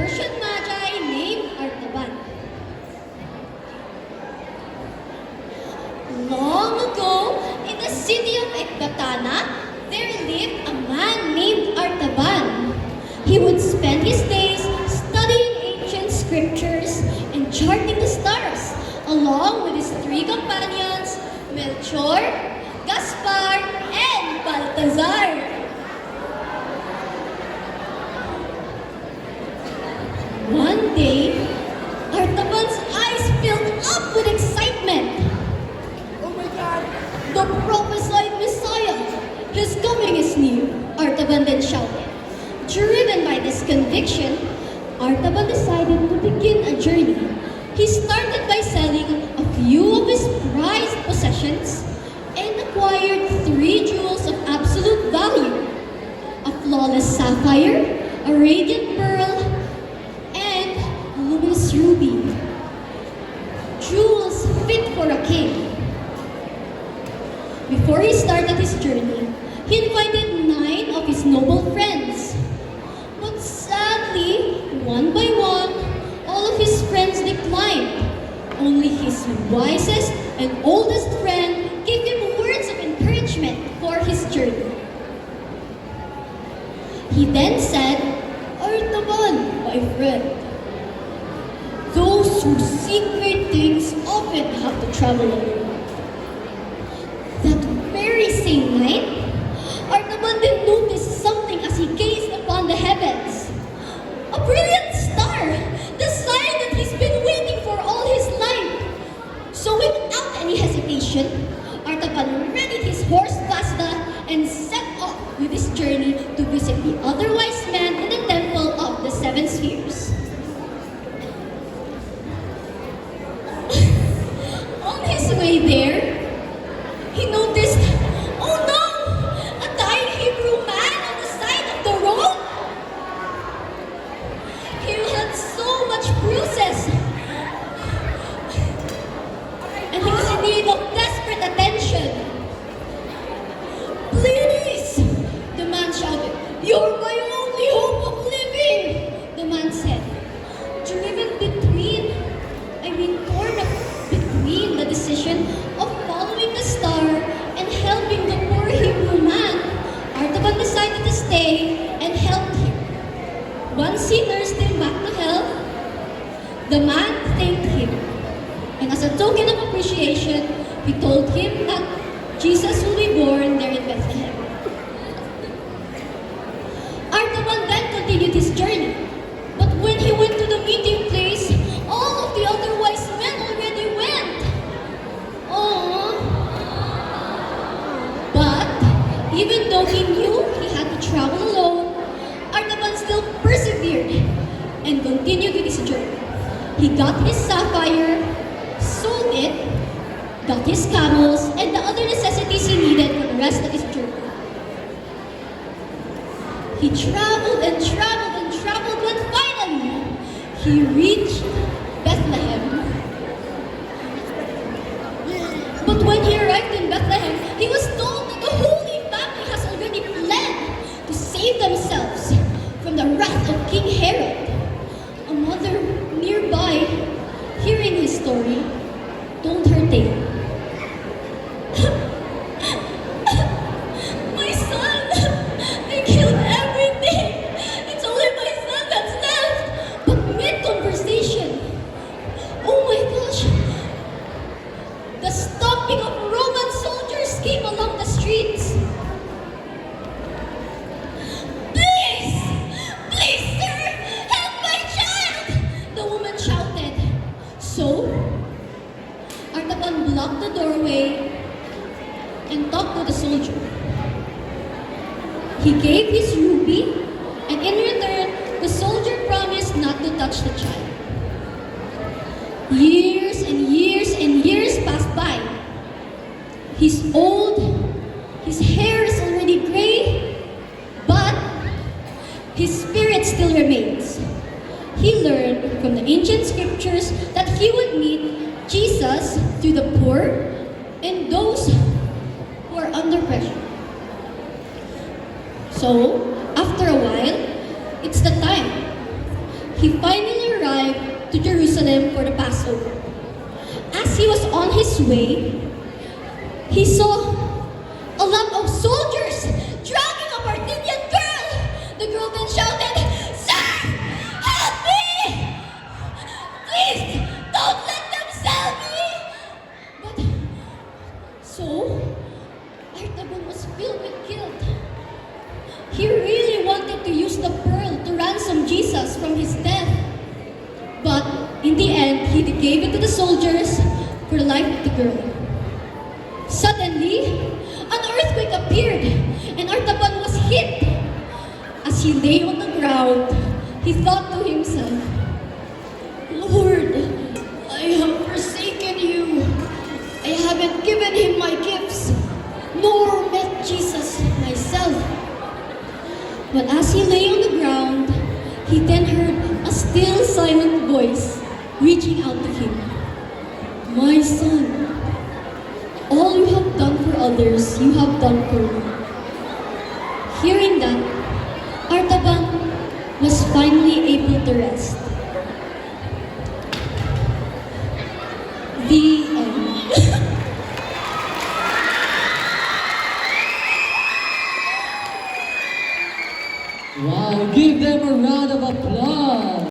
Persian Magi named Artaban. Long ago, in the city of Ekbatana, there lived a man named Artaban. He would spend his days studying ancient scriptures and charting the stars, along with his three companions, Melchor, Gaspar, and Balthazar. One day, Artaban's eyes filled up with excitement. Oh my God! The prophesied Messiah, his coming is near, Artaban then shouted. Driven by this conviction, Artaban decided to begin a journey. He started by selling a few of his prized possessions and acquired 3 jewels of absolute value: a flawless sapphire, a radiant pearl, and a luminous ruby. Jewels fit for a king. Before he started his journey, he invited 9 of his noble friends. But sadly, one by one, all of his friends declined. Only his wisest and oldest friend gave him words of encouragement for his journey. He then said, Artaban, my friend, those who seek great things often have to travel alone. That very same night, Artaban then noticed something as he gazed upon the heavens. A brilliant star, the sign that he's been waiting for all his life. So without any hesitation, Artaban readied his horse Vasta and set off with his journey to visit the other wise men in the temple of the 7 spheres. On his way there, he noticed, oh no, a dying Hebrew man on the side of the road. He had so much bruises, and he was in need of desperate attention. Please, the man shouted, you're my only hope of living, the man said. Torn between the decision of following the star and helping the poor Hebrew man, Artaban decided to stay and help him. Once he nursed him back to health, the man thanked him. And as a token of appreciation, he told him that Jesus will be born there in Bethlehem. Artaban then continued his journey. But when he went to the meeting place, all of the other wise men already went. Aww. But even though he knew he had to travel alone, Artaban still persevered and continued with his journey. He got his sapphire, sold it, got his camels, and the other necessities he needed for the rest of his journey. He traveled and traveled and traveled, but finally, he reached Bethlehem. But when he arrived in Bethlehem, he was told that the Holy Family has already fled to save themselves from the wrath of King Herod. A mother nearby, hearing his story, told her tale. My son, they killed everything. It's only my son that's left. But mid-conversation, oh my gosh, the stomping of Roman soldiers came along the streets. Please, please, sir, help my child, the woman shouted. So, Artaban blocked the doorway and talked to the soldier. He gave his ruby, and in return, the soldier promised not to touch the child. Years and years and years passed by. He's old, his hair is already gray, but his spirit still remains. He learned from the ancient scriptures that he would meet Jesus through the poor and those who are under pressure. So, after a while, it's the time. he finally arrived to Jerusalem for the Passover. As he was on his way, he saw a lot of soldiers dragging a Parthian girl. The girl then shouted, "Sir, help me! Please, don't let them sell me!" But so, Artaban was filled with guilt. He really wanted to use the pearl to ransom Jesus from his death. But in the end, he gave it to the soldiers for the life of the girl. Suddenly, an earthquake appeared and Artaban was hit. As he lay on the ground, he thought to himself, "Lord, I have forsaken you. I haven't given him my gifts, nor met Jesus myself." But as he lay on the ground, he then heard a still silent voice reaching out to him. "My son, all you have done for others, you have done for me." Hearing that, Artaban was finally able to